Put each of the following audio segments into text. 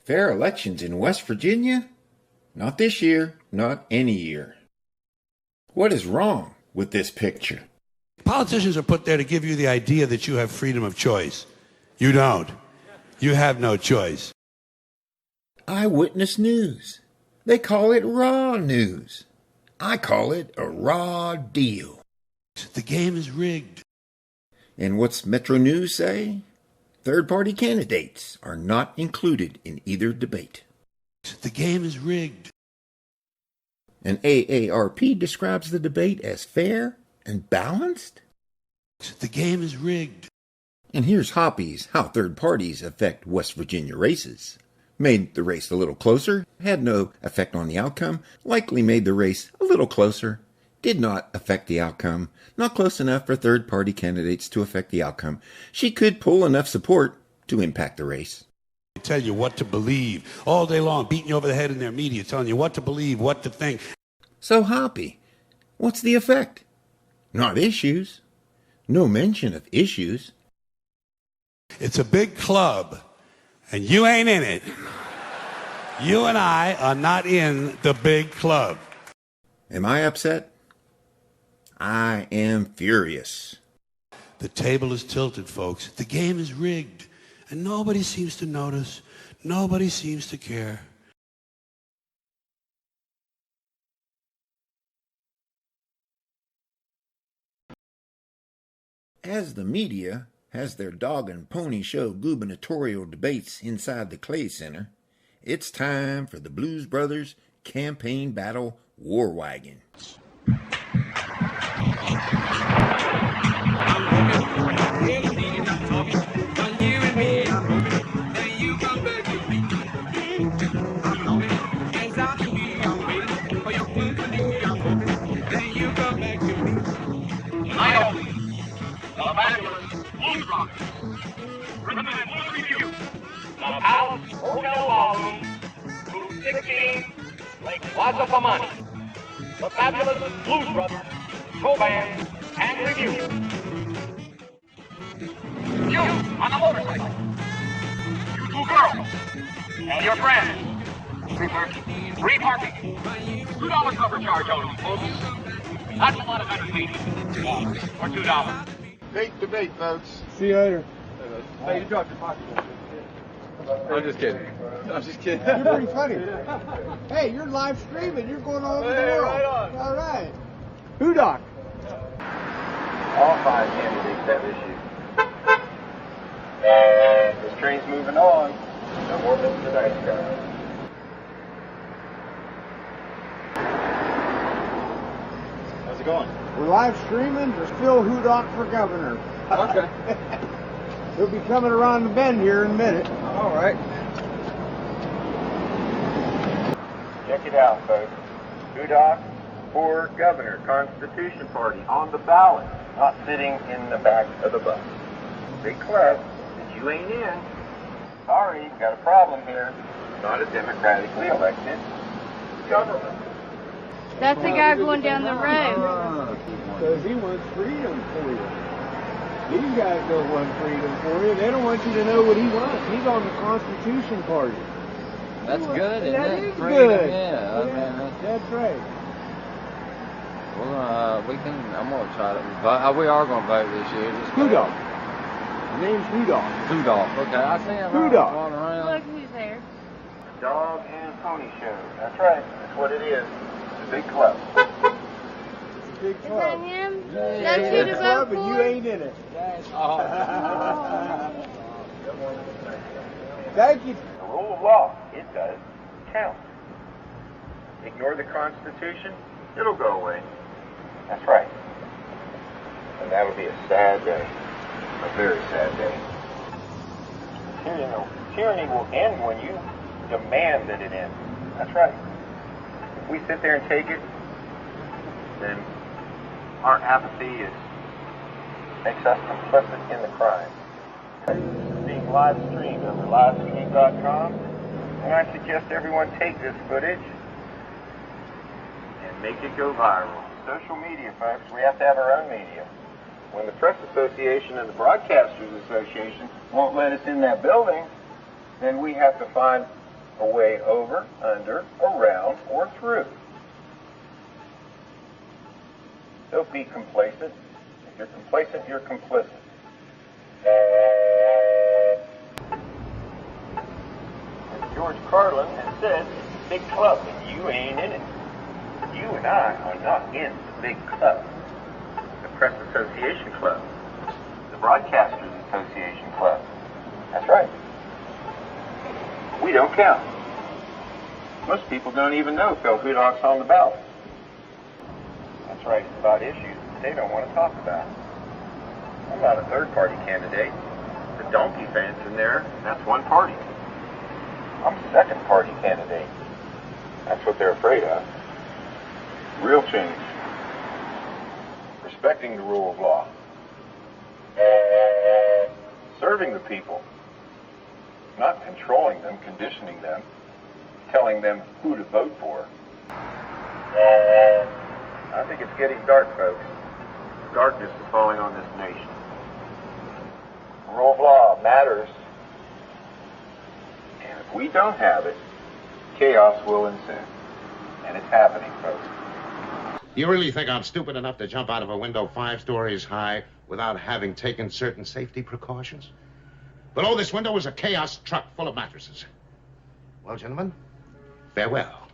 Fair elections in West Virginia? Not this year, not any year. What is wrong with this picture? Politicians are put there to give you the idea that you have freedom of choice. You don't. You have no choice. Eyewitness news. They call it raw news. I call it a raw deal. The game is rigged. And what's Metro News say? Third-party candidates are not included in either debate. The game is rigged. And AARP describes the debate as fair and balanced? The game is rigged. And here's Hoppy's How Third Parties Affect West Virginia Races. Made the race a little closer, had no effect on the outcome, likely made the race a little closer, did not affect the outcome, not close enough for third-party candidates to affect the outcome. She could pull enough support to impact the race. They tell you what to believe all day long, beating you over the head in their media, telling you what to believe, what to think. So Hoppy, what's the effect? Not issues. No mention of issues. It's a big club, and you ain't in it. You and I are not in the big club. Am I upset? I am furious. The table is tilted, folks. The game is rigged, and nobody seems to notice. Nobody seems to care. As the media has their dog and pony show gubernatorial debates inside the Clay Center, it's time for the Blues Brothers Campaign Battle War Wagon. Palace Hotel Ballroom, Route 16, Lake Plaza for money. The fabulous Blues Brothers, show band, and review. You on the motorcycle. You two girls. And your friends. Free parking. $2 cover charge only, folks. That's a lot of entertainment. For $2. Great debate, folks. See you later. Hey, you dropped your pocketbook. I'm just kidding. I'm just kidding. You're pretty funny. Hey, you're live streaming. You're going all over the world. Right on. All right. Who doc? All 5 candidates have issues. And this train's moving on. No more Mr. Nice Guy. How's it going? We're live streaming. There's still Who Doc for governor. Okay. He'll be coming around the bend here in a minute. All right. Check it out, folks. Hudock for governor, Constitution Party on the ballot, not sitting in the back of the bus. Big club that you ain't in. Sorry, got a problem here. Not a democratically elected government. That's the guy going down the road. Because he wants freedom for you. These guys don't want freedom for you. They don't want you to know what he wants. He's on the Constitution Party. That's good, isn't that it? is Freedom, good. yeah. I mean, That's right. I'm gonna try to vote. We are gonna vote this year. Who Doc? His name's Who Doc. Tudor. Okay, I see him Tudor. walking around. Look who's there. Dog and pony show. That's right. That's what it is. It's a big club. It's a big Is club. that him? Yeah, That's it's who a to club vote and you for? ain't in it. Oh. Thank you. The rule of law, it does count. Ignore the Constitution, it'll go away. That's right. And that would be a sad day. A very sad day. Tyranny will end when you demand that it ends. That's right. If we sit there and take it, then our apathy makes us complicit in the crime. This is being live streamed over livestream.com, and I suggest everyone take this footage and make it go viral. Social media, folks, we have to have our own media. When the Press Association and the Broadcasters Association won't let us in that building, then we have to find a way over, under, around, or through. Don't be complacent. If you're complacent, you're complicit. As George Carlin has said, it's a big club and you ain't in it. You and I are not in the big club. The Press Association Club. The Broadcasters Association Club. That's right. We don't count. Most people don't even know Phil Hudok's on the ballot. That's right, it's about issues they don't want to talk about. I'm not a third-party candidate. The donkey fence in there, that's one party. I'm a second-party candidate. That's what they're afraid of. Real change. Respecting the rule of law. Serving the people. Not controlling them, conditioning them, telling them who to vote for. I think it's getting dark, folks. Darkness is falling on this nation. The rule of law matters. And if we don't have it, chaos will ensue. And it's happening, folks. You really think I'm stupid enough to jump out of a window 5 stories high without having taken certain safety precautions? Below this window was a chaos truck full of mattresses. Well, gentlemen, farewell.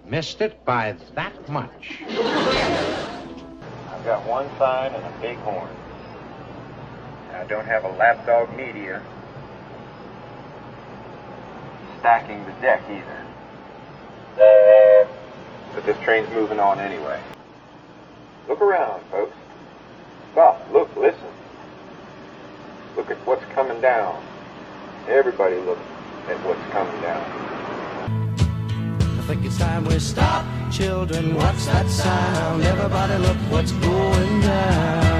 Missed it by that much. I've got one sign and a big horn. I don't have a lapdog media stacking the deck either. But this train's moving on anyway. Look around, folks. Stop, look, listen. Look at what's coming down. Everybody look at what's coming down. I think it's time we stop. Children, what's that sound? Everybody look what's going down.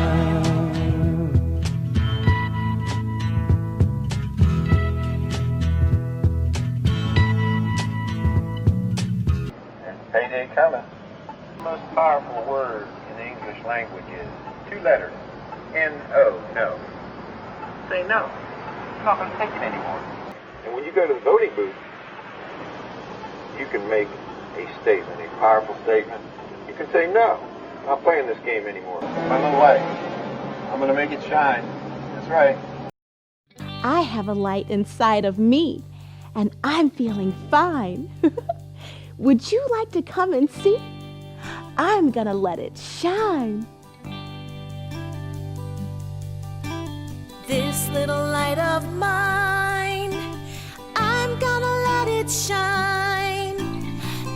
Payday coming. The most powerful word in the English language is 2 letters. N-O, no. Say no. I'm not going to take it anymore. And when you go to the voting booth, you can make a statement, a powerful statement. You can say, no, I'm not playing this game anymore. My little light. I'm going to make it shine. That's right. I have a light inside of me, and I'm feeling fine. Would you like to come and see? I'm gonna let it shine. This little light of mine, I'm gonna let it shine.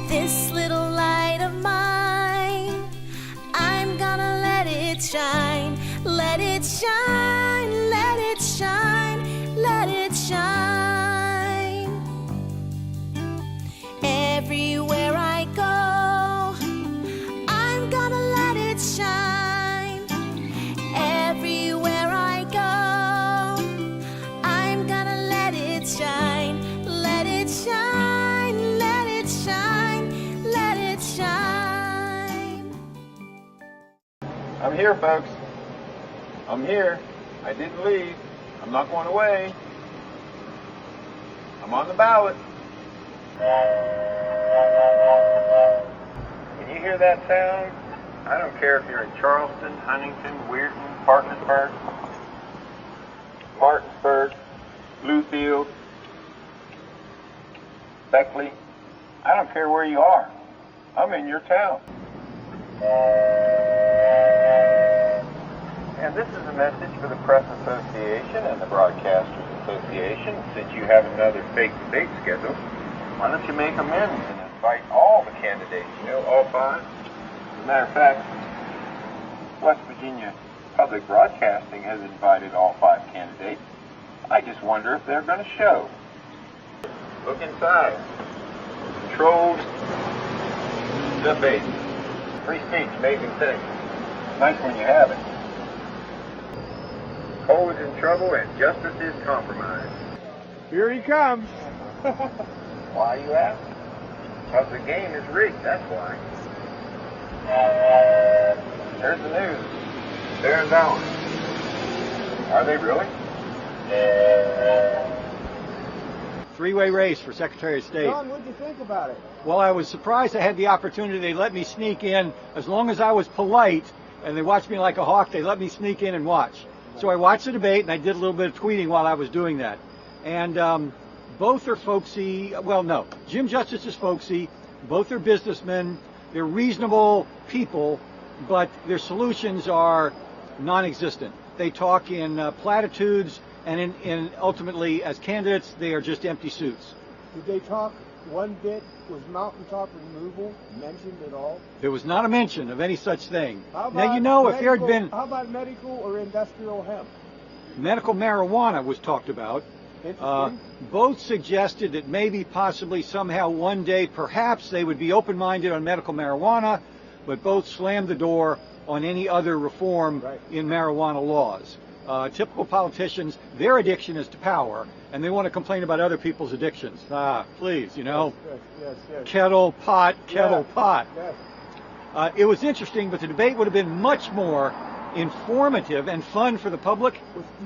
This little light of mine, I'm gonna let it shine. Let it shine, let it shine, let it shine. Everywhere I go, I'm gonna let it shine. Everywhere I go, I'm gonna let it shine. Let it shine, let it shine, let it shine. I'm here, folks. I'm here. I didn't leave. I'm not going away. I'm on the ballot. When you hear that sound, I don't care if you're in Charleston, Huntington, Weirton, Parkersburg, Martinsburg, Bluefield, Beckley. I don't care where you are. I'm in your town. And this is a message for the Press Association and the Broadcasters Association. Since you have another fake debate scheduled, why don't you make amends and invite all the candidates, all 5? As a matter of fact, West Virginia Public Broadcasting has invited all 5 candidates. I just wonder if they're going to show. Look inside. Controlled debate. Free speech, amazing thing. Nice when you have it. Cole is in trouble and justice is compromised. Here he comes. Why, you ask? Because the game is rigged, that's why. There's the news. They're in Dallas. Are they really? Three-way race for Secretary of State. John, what'd you think about it? Well, I was surprised I had the opportunity. They let me sneak in. As long as I was polite and they watched me like a hawk, they let me sneak in and watch. So I watched the debate and I did a little bit of tweeting while I was doing that. And both are folksy. Well, no, Jim Justice is folksy. Both are businessmen. They're reasonable people, but their solutions are non-existent. They talk in platitudes, and in ultimately, as candidates, they are just empty suits. Did they talk one bit? Was mountaintop removal mentioned at all? There was not a mention of any such thing. How about Now, you know, medical, if there had been... How about medical or industrial hemp? Medical marijuana was talked about. Both suggested that maybe, possibly, somehow, one day, perhaps they would be open-minded on medical marijuana, but both slammed the door on any other reform in marijuana laws. Typical politicians, their addiction is to power, and they want to complain about other people's addictions. Please, you know, yes. kettle, pot. Yes. It was interesting, but the debate would have been much more informative and fun for the public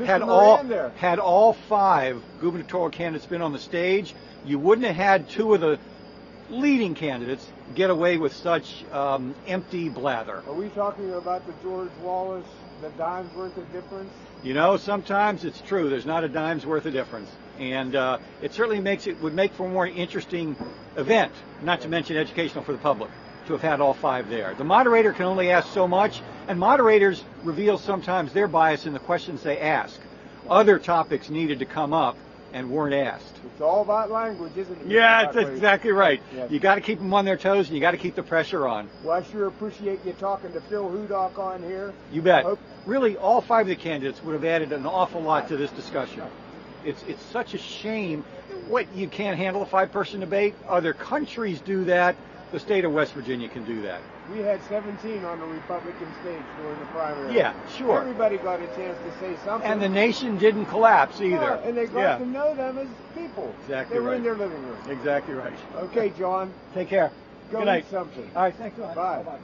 had all five gubernatorial candidates been on the stage. You wouldn't have had two of the leading candidates get away with such empty blather. Are we talking about the George Wallace, the dime's worth of difference? You know, sometimes it's true. There's not a dime's worth of difference. And it certainly would make for a more interesting event, not to mention educational for the public, to have had all five there. The moderator can only ask so much, and moderators reveal sometimes their bias in the questions they ask. Other topics needed to come up and weren't asked. It's all about language, isn't it? Yeah, that's exactly right. Yes. You got to keep them on their toes, and you got to keep the pressure on. Well, I sure appreciate you talking to Phil Hudock on here. You bet. Really, all five of the candidates would have added an awful lot to this discussion. It's such a shame. What, you can't handle a five-person debate? Other countries do that. The state of West Virginia can do that. We had 17 on the Republican stage during the primary. Yeah, sure. Everybody got a chance to say something. And the nation didn't collapse either. Yeah, and they got to know them as people. Exactly They were right. in their living room. Exactly right. Okay, John. Take care. Go Good night. eat something. All right, thanks a lot. Bye. Bye-bye.